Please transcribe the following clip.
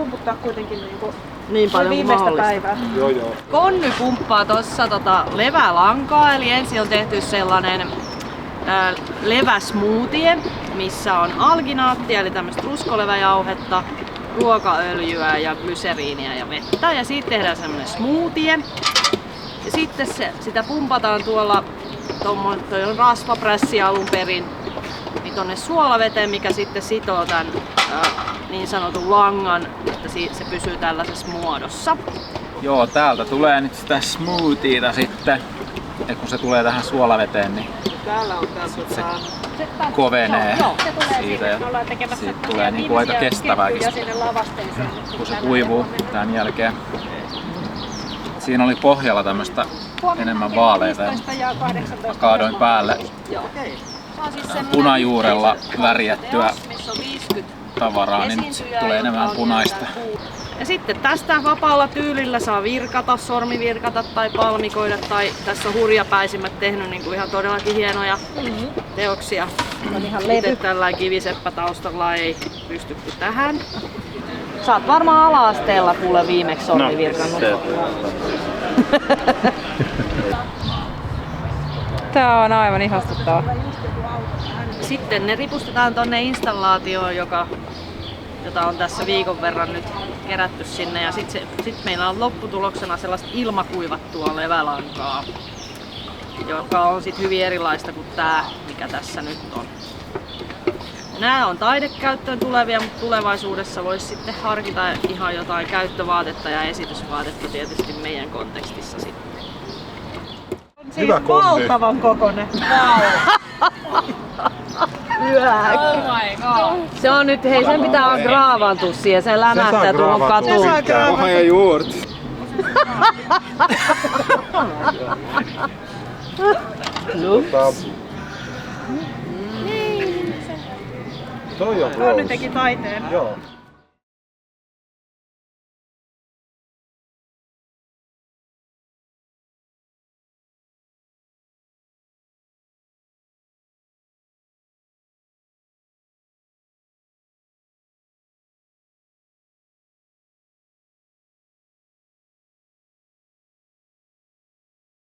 pumputtaa kuitenkin niin paljon viimeistä mahdollista. päivää. Joo. Conny pumppaa tossa levälankaa, eli ensin on tehty sellainen leväsmoothie, missä on alginaattia, eli tämmöistä ruskoleväjauhetta, ruokaöljyä ja glyseriiniä ja vettä. Ja siitä tehdään semmoinen smoothie. Ja sitten sitä pumpataan tuolla, toi on rasvaprässi alun perin, niin tonne suolaveteen, mikä sitten sitoo tämän niin sanotun langan, että se pysyy tällaisessa muodossa. Joo, täältä tulee nyt sitä smoothieta sitten. Ja kun se tulee tähän suolaveteen, niin Täällä on se kovenee siitä ja siitä tulee niinku aika kestävääkin, kun se kuivuu tämän jälkeen. Siinä oli pohjalla tämmöstä enemmän vaaleita ja kaadoin päälle punajuurella värjättyä tavaraa, niin nyt tulee enemmän punaista. Ja sitten tästä vapaalla tyylillä saa virkata, sormivirkata tai palmikoida, tai tässä on hurjapäisimmät tehnyt niin kuin ihan todellakin hienoja teoksia. On ihan Itse tällä kiviseppä taustalla ei pystytty tähän. Sä oot varmaan ala-asteella kuule viimeksi sormivirkannut. Tää on aivan ihastuttava. Sitten ne ripustetaan tonne installaatioon, jota on tässä viikon verran nyt kerätty sinne. Ja sit meillä on lopputuloksena sellaista ilmakuivattua levälankaa, joka on sit hyvin erilaista kuin tää, mikä tässä nyt on. Nämä on taidekäyttöön tulevia, mutta tulevaisuudessa voisi sitten harkita ihan jotain käyttövaatetta ja esitysvaatetta tietysti meidän kontekstissa sitten. Hyvä Conny. Valtavan kokonen. Oh my god. Se on nyt, hei sen pitää graavantua siihen, se lämähtää tuohon katuun. Vad har jag gjort? Toi on Conny teki taiteen. Joo.